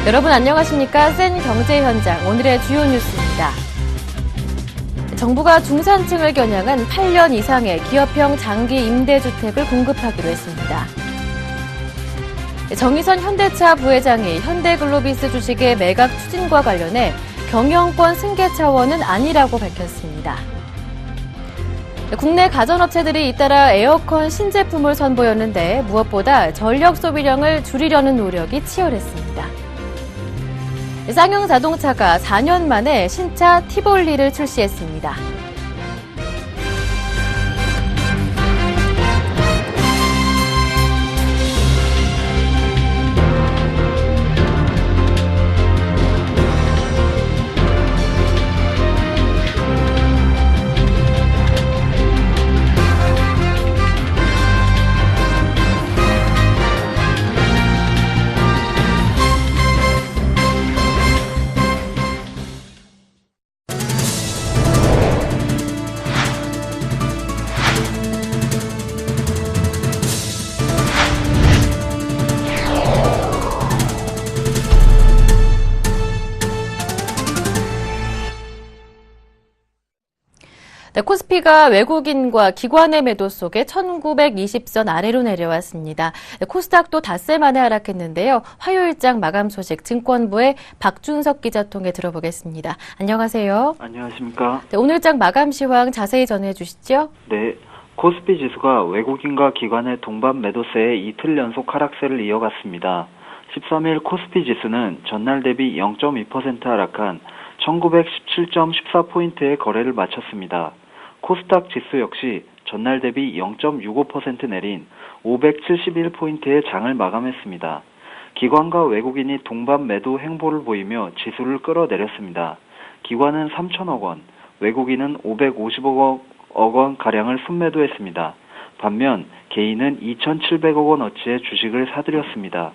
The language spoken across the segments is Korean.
여러분 안녕하십니까? 센 경제 현장 오늘의 주요 뉴스입니다. 정부가 중산층을 겨냥한 8년 이상의 기업형 장기 임대주택을 공급하기로 했습니다. 정의선 현대차 부회장이 현대글로비스 주식의 매각 추진과 관련해 경영권 승계 차원은 아니라고 밝혔습니다. 국내 가전업체들이 잇따라 에어컨 신제품을 선보였는데 무엇보다 전력 소비량을 줄이려는 노력이 치열했습니다. 쌍용 자동차가 4년 만에 신차 티볼리를 출시했습니다. 코스피가 외국인과 기관의 매도 속에 1920선 아래로 내려왔습니다. 코스닥도 닷새 만에 하락했는데요. 화요일장 마감 소식 증권부의 박준석 기자 통해 들어보겠습니다. 안녕하세요. 안녕하십니까. 네, 오늘장 마감 시황 자세히 전해 주시죠. 네, 코스피 지수가 외국인과 기관의 동반 매도세에 이틀 연속 하락세를 이어갔습니다. 13일 코스피 지수는 전날 대비 0.2% 하락한 1917.14포인트의 거래를 마쳤습니다. 코스닥 지수 역시 전날 대비 0.65% 내린 571포인트의 장을 마감했습니다. 기관과 외국인이 동반 매도 행보를 보이며 지수를 끌어내렸습니다. 기관은 3천억 원, 외국인은 550억 원가량을 순매도했습니다. 반면 개인은 2,700억 원어치의 주식을 사들였습니다.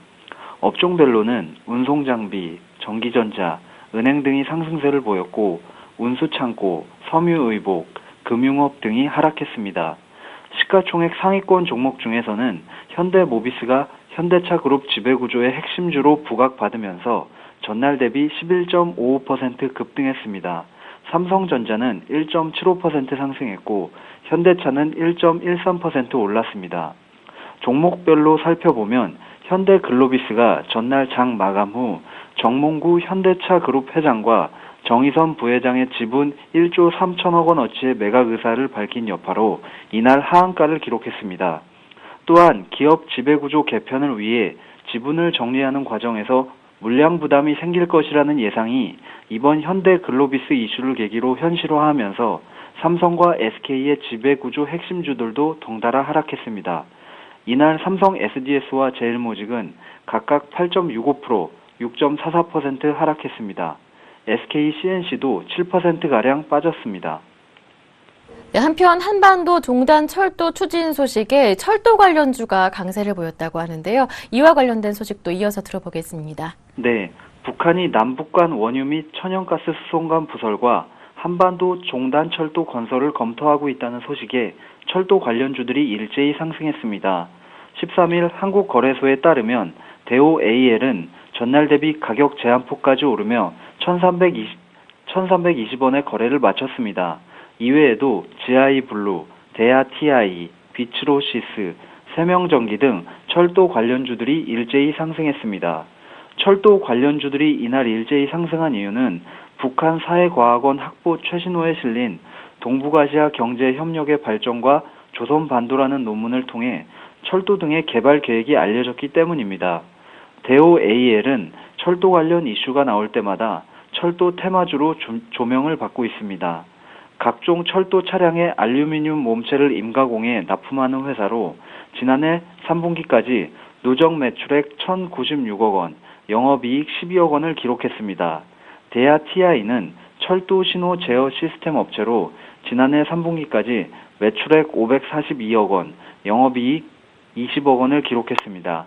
업종별로는 운송장비, 전기전자, 은행 등이 상승세를 보였고 운수창고, 섬유의복, 금융업 등이 하락했습니다. 시가총액 상위권 종목 중에서는 현대모비스가 현대차 그룹 지배구조의 핵심주로 부각받으면서 전날 대비 11.55% 급등했습니다. 삼성전자는 1.75% 상승했고 현대차는 1.13% 올랐습니다. 종목별로 살펴보면 현대글로비스가 전날 장 마감 후 정몽구 현대차 그룹 회장과 정의선 부회장의 지분 1조 3천억 원어치의 매각 의사를 밝힌 여파로 이날 하한가를 기록했습니다. 또한 기업 지배구조 개편을 위해 지분을 정리하는 과정에서 물량 부담이 생길 것이라는 예상이 이번 현대글로비스 이슈를 계기로 현실화하면서 삼성과 SK의 지배구조 핵심주들도 덩달아 하락했습니다. 이날 삼성 SDS와 제일모직은 각각 8.65%, 6.44% 하락했습니다. SK CNC도 7%가량 빠졌습니다. 네, 한편 한반도 종단 철도 추진 소식에 철도 관련주가 강세를 보였다고 하는데요. 이와 관련된 소식도 이어서 들어보겠습니다. 네, 북한이 남북 간 원유 및 천연가스 수송관 부설과 한반도 종단 철도 건설을 검토하고 있다는 소식에 철도 관련주들이 일제히 상승했습니다. 13일 한국거래소에 따르면 대우 AL은 전날 대비 가격 제한폭까지 오르며 1,320원의 거래를 마쳤습니다. 이외에도 GI블루, 대야 TI, 비츠로시스, 세명전기 등 철도 관련주들이 일제히 상승했습니다. 철도 관련주들이 이날 일제히 상승한 이유는 북한 사회과학원 학부 최신호에 실린 동북아시아 경제협력의 발전과 조선반도라는 논문을 통해 철도 등의 개발 계획이 알려졌기 때문입니다. 대우 AL은 철도 관련 이슈가 나올 때마다 철도 테마주로 조명을 받고 있습니다. 각종 철도 차량의 알루미늄 몸체를 임가공해 납품하는 회사로 지난해 3분기까지 누적 매출액 1,096억 원, 영업이익 12억 원을 기록했습니다. 대야 TI는 철도 신호 제어 시스템 업체로 지난해 3분기까지 매출액 542억 원, 영업이익 20억 원을 기록했습니다.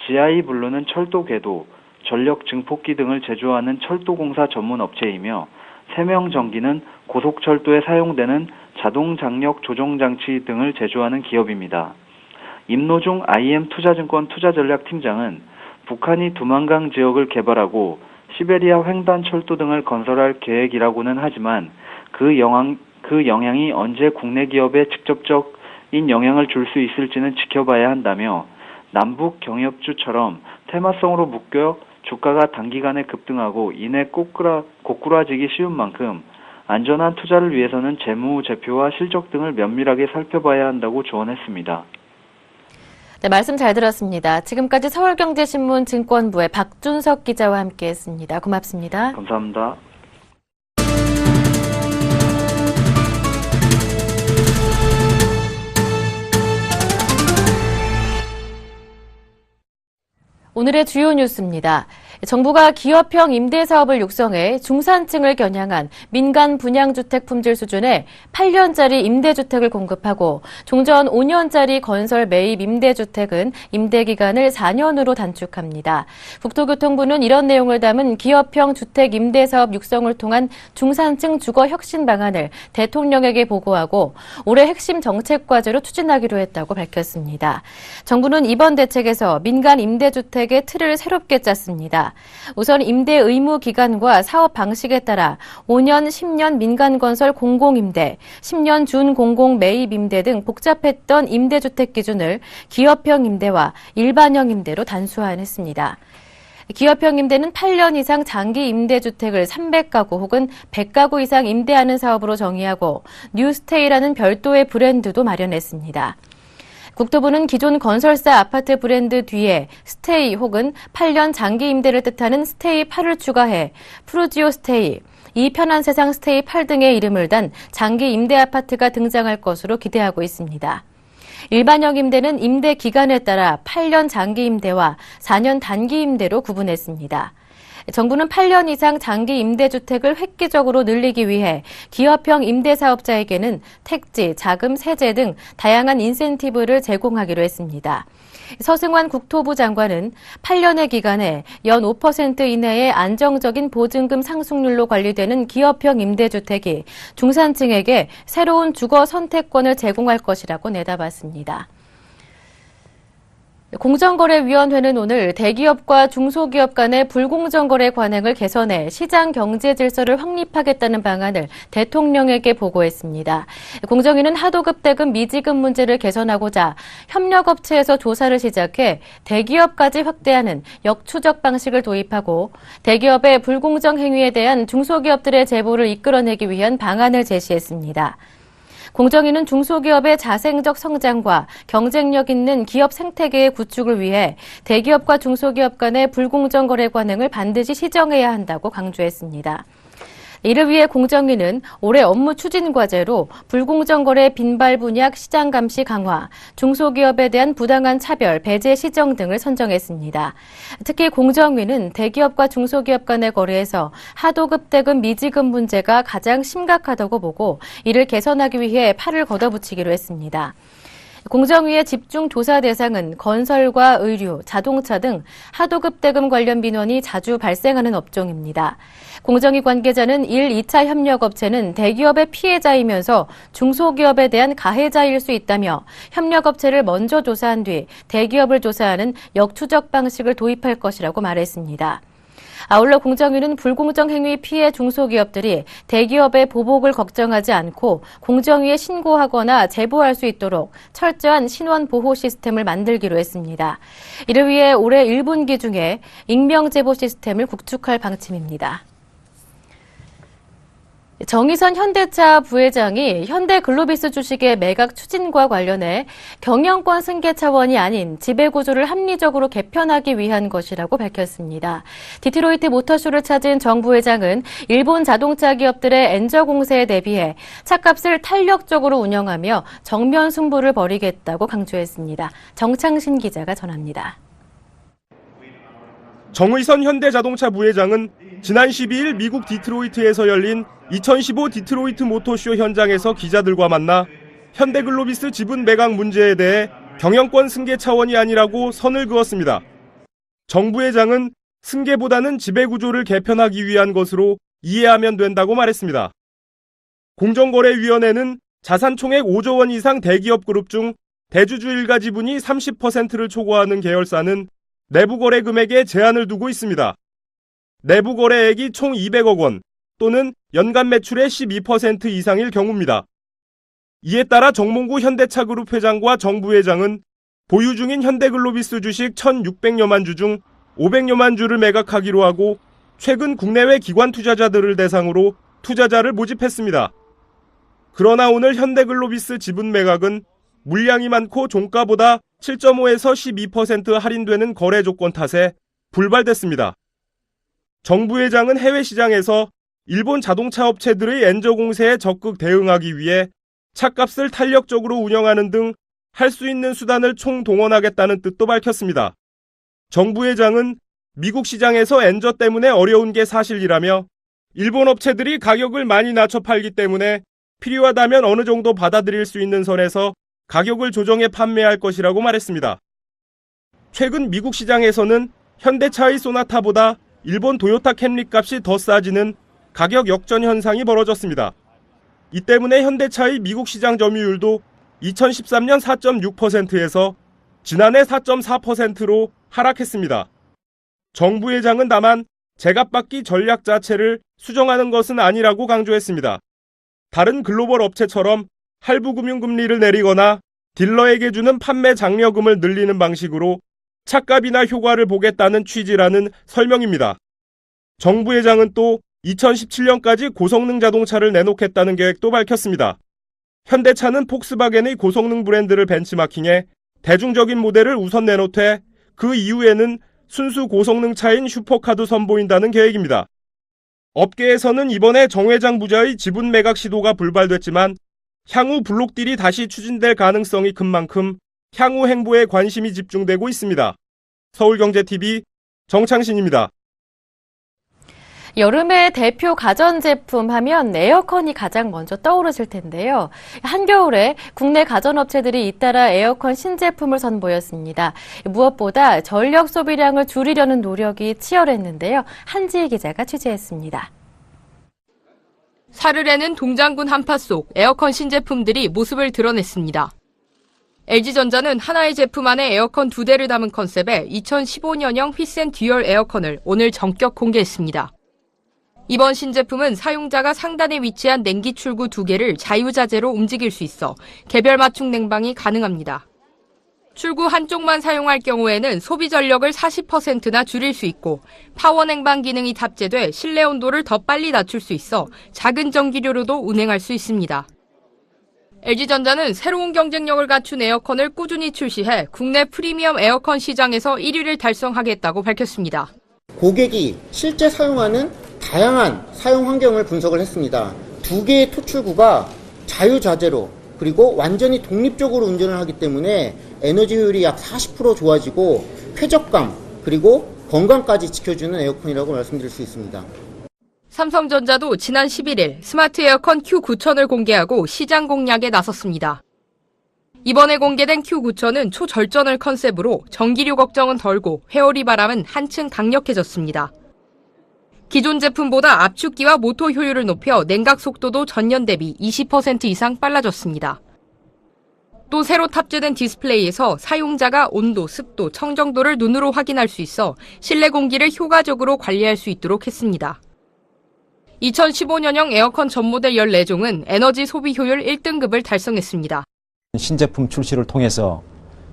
GI블루는 철도 궤도, 전력 증폭기 등을 제조하는 철도공사 전문 업체이며 세명전기는 고속철도에 사용되는 자동 장력 조종 장치 등을 제조하는 기업입니다. 임노중 IM투자증권 투자전략팀장은 북한이 두만강 지역을 개발하고 시베리아 횡단철도 등을 건설할 계획이라고는 하지만 그 영향이 언제 국내 기업에 직접적인 영향을 줄 수 있을지는 지켜봐야 한다며 남북 경협주처럼 테마성으로 묶여 주가가 단기간에 급등하고 이내 고꾸라지기 쉬운 만큼 안전한 투자를 위해서는 재무, 제표와 실적 등을 면밀하게 살펴봐야 한다고 조언했습니다. 네, 말씀 잘 들었습니다. 지금까지 서울경제신문 증권부의 박준석 기자와 함께했습니다. 고맙습니다. 감사합니다. 오늘의 주요 뉴스입니다. 정부가 기업형 임대사업을 육성해 중산층을 겨냥한 민간 분양주택 품질 수준의 8년짜리 임대주택을 공급하고 종전 5년짜리 건설 매입 임대주택은 임대기간을 4년으로 단축합니다. 국토교통부는 이런 내용을 담은 기업형 주택 임대사업 육성을 통한 중산층 주거 혁신 방안을 대통령에게 보고하고 올해 핵심 정책 과제로 추진하기로 했다고 밝혔습니다. 정부는 이번 대책에서 민간 임대주택의 틀을 새롭게 짰습니다. 우선 임대 의무 기간과 사업 방식에 따라 5년, 10년 민간건설 공공임대, 10년 준공공 매입임대 등 복잡했던 임대주택 기준을 기업형 임대와 일반형 임대로 단순화했습니다. 기업형 임대는 8년 이상 장기 임대주택을 300가구 혹은 100가구 이상 임대하는 사업으로 정의하고 뉴스테이라는 별도의 브랜드도 마련했습니다. 국토부는 기존 건설사 아파트 브랜드 뒤에 스테이 혹은 8년 장기 임대를 뜻하는 스테이 8을 추가해 프루지오 스테이, 이 편한 세상 스테이 8 등의 이름을 단 장기 임대 아파트가 등장할 것으로 기대하고 있습니다. 일반형 임대는 임대 기간에 따라 8년 장기 임대와 4년 단기 임대로 구분했습니다. 정부는 8년 이상 장기 임대주택을 획기적으로 늘리기 위해 기업형 임대사업자에게는 택지, 자금, 세제 등 다양한 인센티브를 제공하기로 했습니다. 서승환 국토부 장관은 8년의 기간에 연 5% 이내의 안정적인 보증금 상승률로 관리되는 기업형 임대주택이 중산층에게 새로운 주거 선택권을 제공할 것이라고 내다봤습니다. 공정거래위원회는 오늘 대기업과 중소기업 간의 불공정 거래 관행을 개선해 시장 경제 질서를 확립하겠다는 방안을 대통령에게 보고했습니다. 공정위는 하도급 대금 미지급 문제를 개선하고자 협력업체에서 조사를 시작해 대기업까지 확대하는 역추적 방식을 도입하고 대기업의 불공정 행위에 대한 중소기업들의 제보를 이끌어내기 위한 방안을 제시했습니다. 공정위는 중소기업의 자생적 성장과 경쟁력 있는 기업 생태계의 구축을 위해 대기업과 중소기업 간의 불공정 거래 관행을 반드시 시정해야 한다고 강조했습니다. 이를 위해 공정위는 올해 업무 추진 과제로 불공정 거래 빈발 분약 시장 감시 강화, 중소기업에 대한 부당한 차별, 배제 시정 등을 선정했습니다. 특히 공정위는 대기업과 중소기업 간의 거래에서 하도급 대금 미지급 문제가 가장 심각하다고 보고 이를 개선하기 위해 팔을 걷어붙이기로 했습니다. 공정위의 집중 조사 대상은 건설과 의류, 자동차 등 하도급 대금 관련 민원이 자주 발생하는 업종입니다. 공정위 관계자는 1, 2차 협력업체는 대기업의 피해자이면서 중소기업에 대한 가해자일 수 있다며 협력업체를 먼저 조사한 뒤 대기업을 조사하는 역추적 방식을 도입할 것이라고 말했습니다. 아울러 공정위는 불공정 행위 피해 중소기업들이 대기업의 보복을 걱정하지 않고 공정위에 신고하거나 제보할 수 있도록 철저한 신원 보호 시스템을 만들기로 했습니다. 이를 위해 올해 1분기 중에 익명 제보 시스템을 구축할 방침입니다. 정의선 현대차 부회장이 현대글로비스 주식의 매각 추진과 관련해 경영권 승계 차원이 아닌 지배구조를 합리적으로 개편하기 위한 것이라고 밝혔습니다. 디트로이트 모터쇼를 찾은 정 부회장은 일본 자동차 기업들의 엔저 공세에 대비해 차값을 탄력적으로 운영하며 정면 승부를 벌이겠다고 강조했습니다. 정창신 기자가 전합니다. 정의선 현대자동차 부회장은 지난 12일 미국 디트로이트에서 열린 2015 디트로이트 모터쇼 현장에서 기자들과 만나 현대글로비스 지분 매각 문제에 대해 경영권 승계 차원이 아니라고 선을 그었습니다. 정 부회장은 승계보다는 지배구조를 개편하기 위한 것으로 이해하면 된다고 말했습니다. 공정거래위원회는 자산 총액 5조 원 이상 대기업 그룹 중 대주주 일가 지분이 30%를 초과하는 계열사는 내부 거래 금액에 제한을 두고 있습니다. 내부 거래액이 총 200억 원 또는 연간 매출의 12% 이상일 경우입니다. 이에 따라 정몽구 현대차그룹 회장과 정부회장은 보유 중인 현대글로비스 주식 1,600여만 주 중 500여만 주를 매각하기로 하고 최근 국내외 기관 투자자들을 대상으로 투자자를 모집했습니다. 그러나 오늘 현대글로비스 지분 매각은 물량이 많고 종가보다 7.5에서 12% 할인되는 거래 조건 탓에 불발됐습니다. 정부회장은 해외 시장에서 일본 자동차 업체들의 엔저 공세에 적극 대응하기 위해 차값을 탄력적으로 운영하는 등 할 수 있는 수단을 총동원하겠다는 뜻도 밝혔습니다. 정부회장은 미국 시장에서 엔저 때문에 어려운 게 사실이라며 일본 업체들이 가격을 많이 낮춰 팔기 때문에 필요하다면 어느 정도 받아들일 수 있는 선에서 가격을 조정해 판매할 것이라고 말했습니다. 최근 미국 시장에서는 현대차의 소나타보다 일본 도요타 캠리 값이 더 싸지는 가격 역전 현상이 벌어졌습니다. 이 때문에 현대차의 미국 시장 점유율도 2013년 4.6%에서 지난해 4.4%로 하락했습니다. 정부 회장은 다만 제값받기 전략 자체를 수정하는 것은 아니라고 강조했습니다. 다른 글로벌 업체처럼 할부금융금리를 내리거나 딜러에게 주는 판매 장려금을 늘리는 방식으로 차값이나 효과를 보겠다는 취지라는 설명입니다. 정부 회장은 또 2017년까지 고성능 자동차를 내놓겠다는 계획도 밝혔습니다. 현대차는 폭스바겐의 고성능 브랜드를 벤치마킹해 대중적인 모델을 우선 내놓되 그 이후에는 순수 고성능 차인 슈퍼카도 선보인다는 계획입니다. 업계에서는 이번에 정 회장 부자의 지분 매각 시도가 불발됐지만 향후 블록딜이 다시 추진될 가능성이 큰 만큼 향후 행보에 관심이 집중되고 있습니다. 서울경제TV 정창신입니다. 여름의 대표 가전제품 하면 에어컨이 가장 먼저 떠오르실 텐데요. 한겨울에 국내 가전업체들이 잇따라 에어컨 신제품을 선보였습니다. 무엇보다 전력 소비량을 줄이려는 노력이 치열했는데요. 한지희 기자가 취재했습니다. 사르르는 동장군 한파 속 에어컨 신제품들이 모습을 드러냈습니다. LG전자는 하나의 제품 안에 에어컨 2대를 담은 컨셉의 2015년형 휘센 듀얼 에어컨을 오늘 전격 공개했습니다. 이번 신제품은 사용자가 상단에 위치한 냉기 출구 2개를 자유자재로 움직일 수 있어 개별 맞춤 냉방이 가능합니다. 출구 한쪽만 사용할 경우에는 소비 전력을 40%나 줄일 수 있고 파워 냉방 기능이 탑재돼 실내 온도를 더 빨리 낮출 수 있어 작은 전기료로도 운행할 수 있습니다. LG전자는 새로운 경쟁력을 갖춘 에어컨을 꾸준히 출시해 국내 프리미엄 에어컨 시장에서 1위를 달성하겠다고 밝혔습니다. 고객이 실제 사용하는 다양한 사용 환경을 분석을 했습니다. 2개의 토출구가 자유자재로 그리고 완전히 독립적으로 운전을 하기 때문에 에너지 효율이 약 40% 좋아지고 쾌적감 그리고 건강까지 지켜주는 에어컨이라고 말씀드릴 수 있습니다. 삼성전자도 지난 11일 스마트 에어컨 Q9000을 공개하고 시장 공략에 나섰습니다. 이번에 공개된 Q9000은 초절전을 컨셉으로 전기료 걱정은 덜고 회오리 바람은 한층 강력해졌습니다. 기존 제품보다 압축기와 모터 효율을 높여 냉각 속도도 전년 대비 20% 이상 빨라졌습니다. 또 새로 탑재된 디스플레이에서 사용자가 온도, 습도, 청정도를 눈으로 확인할 수 있어 실내 공기를 효과적으로 관리할 수 있도록 했습니다. 2015년형 에어컨 전 모델 14종은 에너지 소비 효율 1등급을 달성했습니다. 신제품 출시를 통해서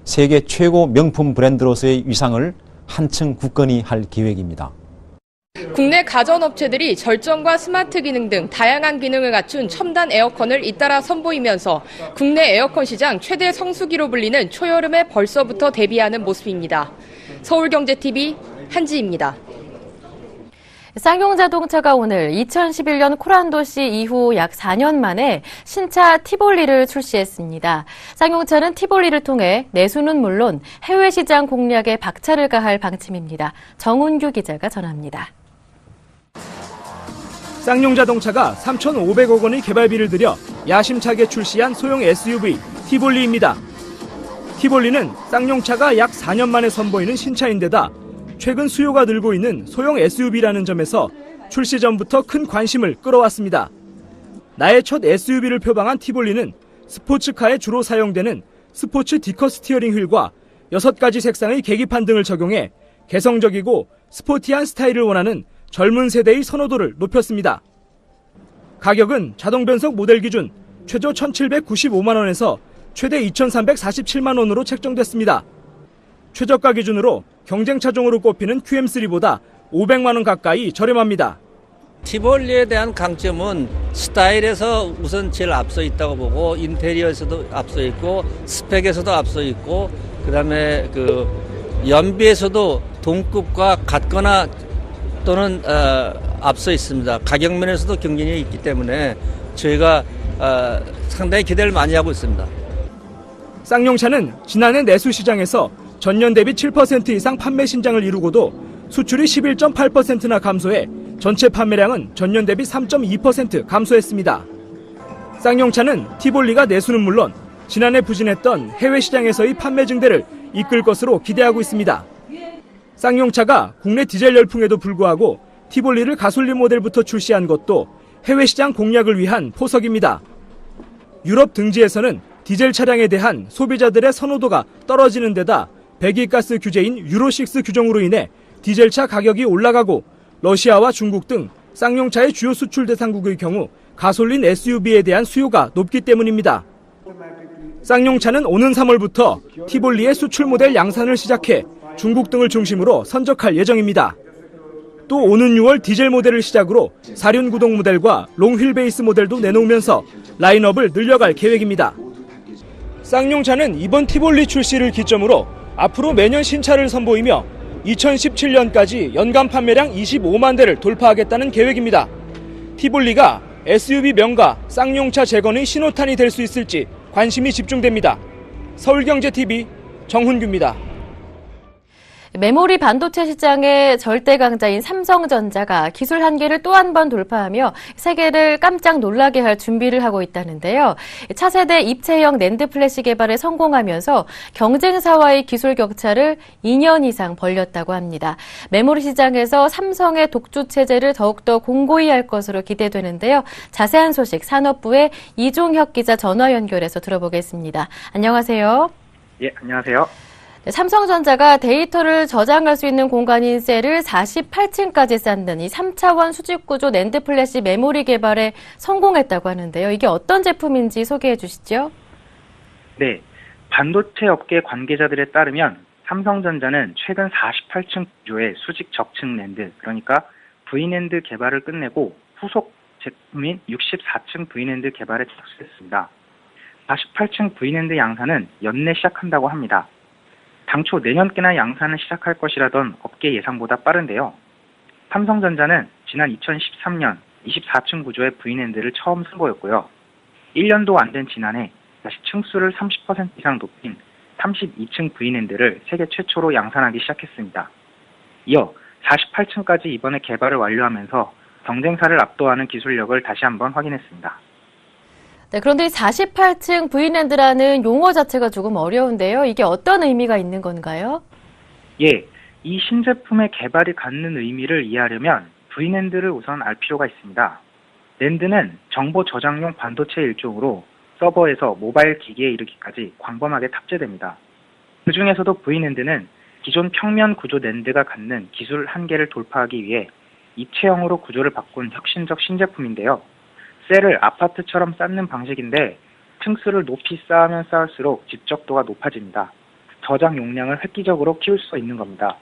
세계 최고 명품 브랜드로서의 위상을 한층 굳건히 할 계획입니다. 국내 가전업체들이 절전과 스마트 기능 등 다양한 기능을 갖춘 첨단 에어컨을 잇따라 선보이면서 국내 에어컨 시장 최대 성수기로 불리는 초여름에 벌써부터 대비하는 모습입니다. 서울경제TV 한지입니다. 쌍용자동차가 오늘 2011년 코란도시 이후 약 4년 만에 신차 티볼리를 출시했습니다. 쌍용차는 티볼리를 통해 내수는 물론 해외 시장 공략에 박차를 가할 방침입니다. 정운규 기자가 전합니다. 쌍용자동차가 3,500억 원의 개발비를 들여 야심차게 출시한 소형 SUV 티볼리입니다. 티볼리는 쌍용차가 약 4년 만에 선보이는 신차인데다 최근 수요가 늘고 있는 소형 SUV라는 점에서 출시 전부터 큰 관심을 끌어왔습니다. 나의 첫 SUV를 표방한 티볼리는 스포츠카에 주로 사용되는 스포츠 디커 스티어링 휠과 6가지 색상의 계기판 등을 적용해 개성적이고 스포티한 스타일을 원하는 젊은 세대의 선호도를 높였습니다. 가격은 자동 변속 모델 기준 최저 1,795만 원에서 최대 2,347만 원으로 책정됐습니다. 최저가 기준으로 경쟁 차종으로 꼽히는 QM3보다 500만 원 가까이 저렴합니다. 티볼리에 대한 강점은 스타일에서 우선 제일 앞서 있다고 보고 인테리어에서도 앞서 있고 스펙에서도 앞서 있고 그다음에 그 연비에서도 동급과 같거나 또는 앞서 있습니다. 가격 면에서도 경쟁력이 있기 때문에 저희가 상당히 기대를 많이 하고 있습니다. 쌍용차는 지난해 내수 시장에서 전년 대비 7% 이상 판매 신장을 이루고도 수출이 11.8%나 감소해 전체 판매량은 전년 대비 3.2% 감소했습니다. 쌍용차는 티볼리가 내수는 물론 지난해 부진했던 해외 시장에서의 판매 증대를 이끌 것으로 기대하고 있습니다. 쌍용차가 국내 디젤 열풍에도 불구하고 티볼리를 가솔린 모델부터 출시한 것도 해외 시장 공략을 위한 포석입니다. 유럽 등지에서는 디젤 차량에 대한 소비자들의 선호도가 떨어지는 데다 배기가스 규제인 유로6 규정으로 인해 디젤차 가격이 올라가고 러시아와 중국 등 쌍용차의 주요 수출 대상국의 경우 가솔린 SUV에 대한 수요가 높기 때문입니다. 쌍용차는 오는 3월부터 티볼리의 수출 모델 양산을 시작해 중국 등을 중심으로 선적할 예정입니다. 또 오는 6월 디젤 모델을 시작으로 사륜 구동 모델과 롱휠 베이스 모델도 내놓으면서 라인업을 늘려갈 계획입니다. 쌍용차는 이번 티볼리 출시를 기점으로 앞으로 매년 신차를 선보이며 2017년까지 연간 판매량 25만 대를 돌파하겠다는 계획입니다. 티볼리가 SUV 명가 쌍용차 재건의 신호탄이 될 수 있을지 관심이 집중됩니다. 서울경제TV 정훈규입니다. 메모리 반도체 시장의 절대 강자인 삼성전자가 기술 한계를 또 한 번 돌파하며 세계를 깜짝 놀라게 할 준비를 하고 있다는데요. 차세대 입체형 낸드 플래시 개발에 성공하면서 경쟁사와의 기술 격차를 2년 이상 벌렸다고 합니다. 메모리 시장에서 삼성의 독주 체제를 더욱더 공고히 할 것으로 기대되는데요. 자세한 소식 산업부의 이종혁 기자 전화 연결해서 들어보겠습니다. 안녕하세요. 예, 안녕하세요. 삼성전자가 데이터를 저장할 수 있는 공간인 셀을 48층까지 쌓는 이 3차원 수직구조 낸드 플래시 메모리 개발에 성공했다고 하는데요. 이게 어떤 제품인지 소개해 주시죠. 네, 반도체 업계 관계자들에 따르면 삼성전자는 최근 48층 구조의 수직 적층 낸드, 그러니까 V낸드 개발을 끝내고 후속 제품인 64층 V낸드 개발에 착수했습니다. 48층 V낸드 양산은 연내 시작한다고 합니다. 당초 내년께나 양산을 시작할 것이라던 업계 예상보다 빠른데요. 삼성전자는 지난 2013년 24층 구조의 V낸드를 처음 선보였고요. 1년도 안 된 지난해 다시 층수를 30% 이상 높인 32층 V낸드를 세계 최초로 양산하기 시작했습니다. 이어 48층까지 이번에 개발을 완료하면서 경쟁사를 압도하는 기술력을 다시 한번 확인했습니다. 네, 그런데 이 48층 V낸드라는 용어 자체가 조금 어려운데요. 이게 어떤 의미가 있는 건가요? 예, 이 신제품의 개발이 갖는 의미를 이해하려면 V낸드를 우선 알 필요가 있습니다. 낸드는 정보 저장용 반도체 일종으로 서버에서 모바일 기기에 이르기까지 광범하게 탑재됩니다. 그 중에서도 V낸드는 기존 평면 구조 낸드가 갖는 기술 한계를 돌파하기 위해 입체형으로 구조를 바꾼 혁신적 신제품인데요. 셀을 아파트처럼 쌓는 방식인데 층수를 높이 쌓으면 쌓을수록 집적도가 높아집니다. 저장 용량을 획기적으로 키울 수 있는 겁니다.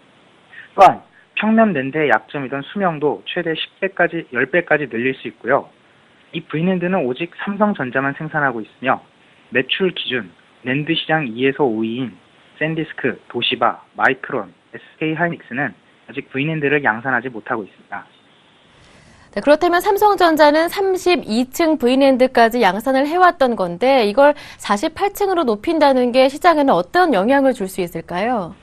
또한 평면 낸드의 약점이던 수명도 최대 10배까지 늘릴 수 있고요. 이 V낸드는 오직 삼성전자만 생산하고 있으며 매출 기준 낸드 시장 2에서 5위인 샌디스크, 도시바, 마이크론, SK하이닉스는 아직 V낸드를 양산하지 못하고 있습니다. 네, 그렇다면 삼성전자는 32층 V낸드까지 양산을 해왔던 건데 이걸 48층으로 높인다는 게 시장에는 어떤 영향을 줄 수 있을까요?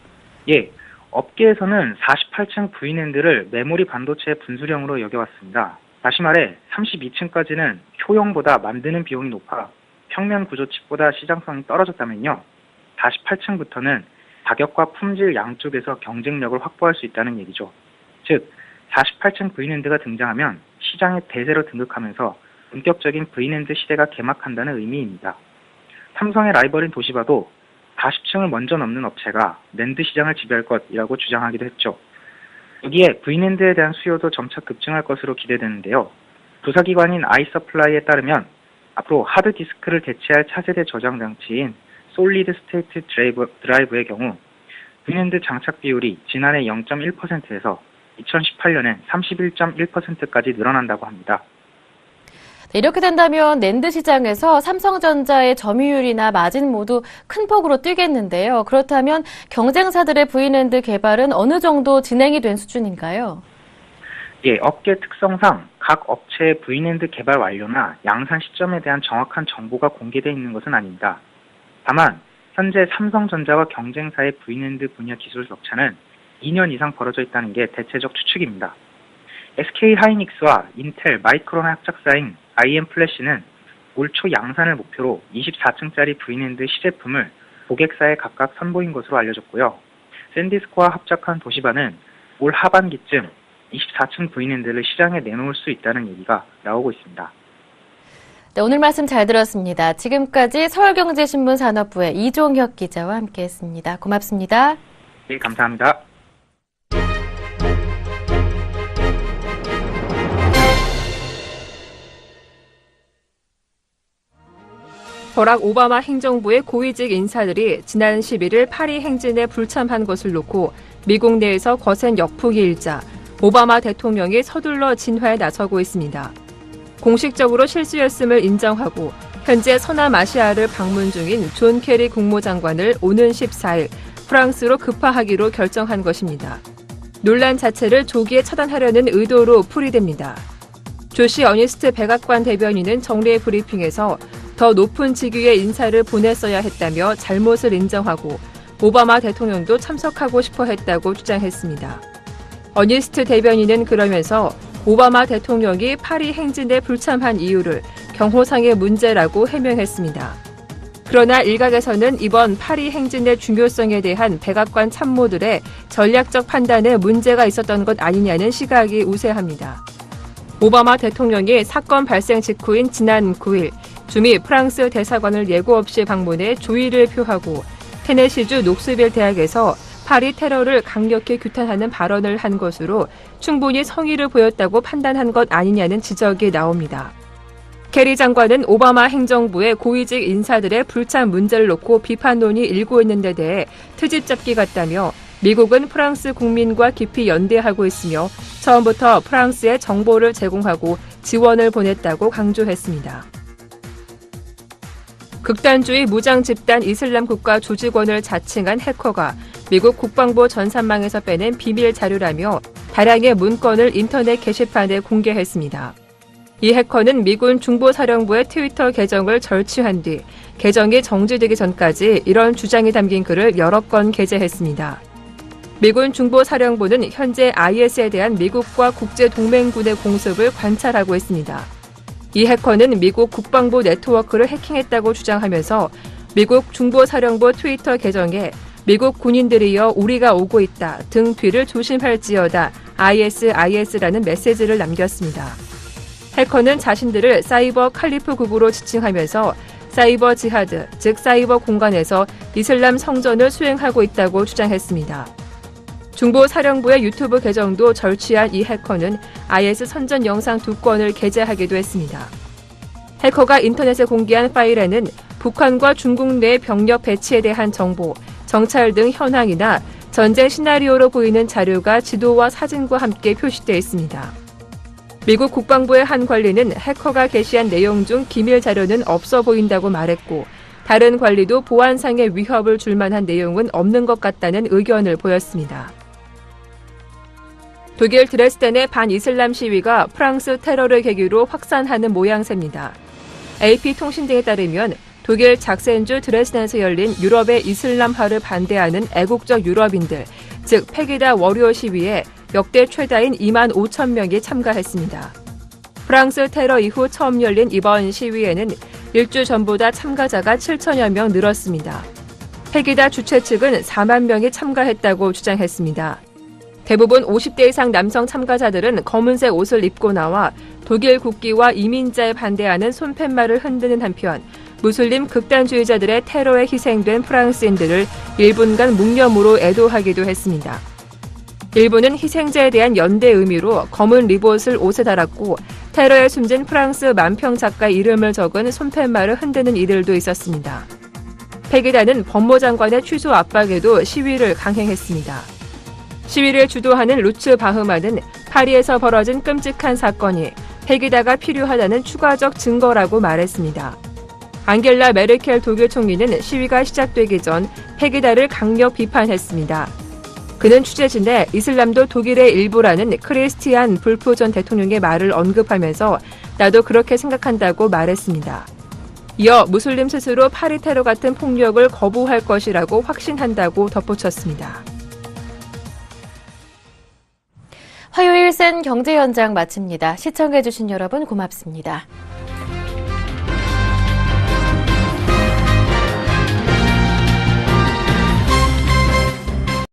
예, 업계에서는 48층 V낸드를 메모리 반도체의 분수령으로 여겨왔습니다. 다시 말해 32층까지는 효용보다 만드는 비용이 높아 평면 구조 칩보다 시장성이 떨어졌다면요. 48층부터는 가격과 품질 양쪽에서 경쟁력을 확보할 수 있다는 얘기죠. 즉 48층 V랜드가 등장하면 시장의 대세로 등극하면서 본격적인 V랜드 시대가 개막한다는 의미입니다. 삼성의 라이벌인 도시바도 40층을 먼저 넘는 업체가 랜드 시장을 지배할 것이라고 주장하기도 했죠. 여기에 V랜드에 대한 수요도 점차 급증할 것으로 기대되는데요. 조사기관인 아이서플라이에 따르면 앞으로 하드디스크를 대체할 차세대 저장 장치인 솔리드 스테이트 드라이브의 경우 V랜드 장착 비율이 지난해 0.1%에서 2018년엔 31.1%까지 늘어난다고 합니다. 이렇게 된다면 낸드 시장에서 삼성전자의 점유율이나 마진 모두 큰 폭으로 뛰겠는데요. 그렇다면 경쟁사들의 V랜드 개발은 어느 정도 진행이 된 수준인가요? 예, 업계 특성상 각 업체의 V랜드 개발 완료나 양산 시점에 대한 정확한 정보가 공개되어 있는 것은 아닙니다. 다만 현재 삼성전자와 경쟁사의 V랜드 분야 기술 격차는 2년 이상 벌어져 있다는 게 대체적 추측입니다. SK하이닉스와 인텔, 마이크론의 합작사인 IM플래시는 올 초 양산을 목표로 24층짜리 V랜드 시제품을 고객사에 각각 선보인 것으로 알려졌고요. 샌디스코와 합작한 도시바는 올 하반기쯤 24층 V랜드를 시장에 내놓을 수 있다는 얘기가 나오고 있습니다. 네, 오늘 말씀 잘 들었습니다. 지금까지 서울경제신문 산업부의 이종혁 기자와 함께했습니다. 고맙습니다. 네, 감사합니다. 버락 오바마 행정부의 고위직 인사들이 지난 11일 파리 행진에 불참한 것을 놓고 미국 내에서 거센 역풍이 일자 오바마 대통령이 서둘러 진화에 나서고 있습니다. 공식적으로 실수였음을 인정하고 현재 서남아시아를 방문 중인 존 케리 국무장관을 오는 14일 프랑스로 급파하기로 결정한 것입니다. 논란 자체를 조기에 차단하려는 의도로 풀이됩니다. 조시 어니스트 백악관 대변인은 정례 브리핑에서 더 높은 직위의 인사를 보냈어야 했다며 잘못을 인정하고 오바마 대통령도 참석하고 싶어 했다고 주장했습니다. 어니스트 대변인은 그러면서 오바마 대통령이 파리 행진에 불참한 이유를 경호상의 문제라고 해명했습니다. 그러나 일각에서는 이번 파리 행진의 중요성에 대한 백악관 참모들의 전략적 판단에 문제가 있었던 것 아니냐는 시각이 우세합니다. 오바마 대통령이 사건 발생 직후인 지난 9일 주미 프랑스 대사관을 예고 없이 방문해 조의를 표하고 테네시주 녹스빌 대학에서 파리 테러를 강력히 규탄하는 발언을 한 것으로 충분히 성의를 보였다고 판단한 것 아니냐는 지적이 나옵니다. 케리 장관은 오바마 행정부의 고위직 인사들의 불참 문제를 놓고 비판론이 일고 있는 데 대해 트집 잡기 같다며 미국은 프랑스 국민과 깊이 연대하고 있으며 처음부터 프랑스에 정보를 제공하고 지원을 보냈다고 강조했습니다. 극단주의 무장 집단 이슬람 국가 조직원을 자칭한 해커가 미국 국방부 전산망에서 빼낸 비밀 자료라며 다량의 문건을 인터넷 게시판에 공개했습니다. 이 해커는 미군 중보사령부의 트위터 계정을 절취한 뒤 계정이 정지되기 전까지 이런 주장이 담긴 글을 여러 건 게재했습니다. 미군 중보사령부는 현재 IS에 대한 미국과 국제동맹군의 공습을 관찰하고 있습니다. 이 해커는 미국 국방부 네트워크를 해킹했다고 주장하면서 미국 중보사령부 트위터 계정에 미국 군인들이여 우리가 오고 있다 등 뒤를 조심할지어다 IS라는 메시지를 남겼습니다. 해커는 자신들을 사이버 칼리프국으로 지칭하면서 사이버 지하드, 즉 사이버 공간에서 이슬람 성전을 수행하고 있다고 주장했습니다. 중보사령부의 유튜브 계정도 절취한 이 해커는 IS 선전 영상 2건을 게재하기도 했습니다. 해커가 인터넷에 공개한 파일에는 북한과 중국 내 병력 배치에 대한 정보, 정찰 등 현황이나 전쟁 시나리오로 보이는 자료가 지도와 사진과 함께 표시되어 있습니다. 미국 국방부의 한 관리는 해커가 게시한 내용 중 기밀 자료는 없어 보인다고 말했고 다른 관리도 보안상의 위협을 줄 만한 내용은 없는 것 같다는 의견을 보였습니다. 독일 드레스덴의 반이슬람 시위가 프랑스 테러를 계기로 확산하는 모양새입니다. AP통신 등에 따르면 독일 작센주 드레스덴에서 열린 유럽의 이슬람화를 반대하는 애국적 유럽인들, 즉 페기다 월요 시위에 역대 최다인 2만 5천 명이 참가했습니다. 프랑스 테러 이후 처음 열린 이번 시위에는 일주 전보다 참가자가 7천여 명 늘었습니다. 페기다 주최 측은 4만 명이 참가했다고 주장했습니다. 대부분 50대 이상 남성 참가자들은 검은색 옷을 입고 나와 독일 국기와 이민자에 반대하는 손팻말을 흔드는 한편 무슬림 극단주의자들의 테러에 희생된 프랑스인들을 1분간 묵념으로 애도하기도 했습니다. 일부는 희생자에 대한 연대 의미로 검은 리봇을 옷에 달았고 테러에 숨진 프랑스 만평 작가 이름을 적은 손팻말을 흔드는 이들도 있었습니다. 페기다는 법무장관의 취소 압박에도 시위를 강행했습니다. 시위를 주도하는 루츠 바흐만은 파리에서 벌어진 끔찍한 사건이 페기다가 필요하다는 추가적 증거라고 말했습니다. 앙겔라 메르켈 독일 총리는 시위가 시작되기 전 페기다를 강력 비판했습니다. 그는 취재진에 이슬람도 독일의 일부라는 크리스티안 불프 전 대통령의 말을 언급하면서 나도 그렇게 생각한다고 말했습니다. 이어 무슬림 스스로 파리 테러 같은 폭력을 거부할 것이라고 확신한다고 덧붙였습니다. 화요일 센 경제 현장 마칩니다. 시청해주신 여러분 고맙습니다.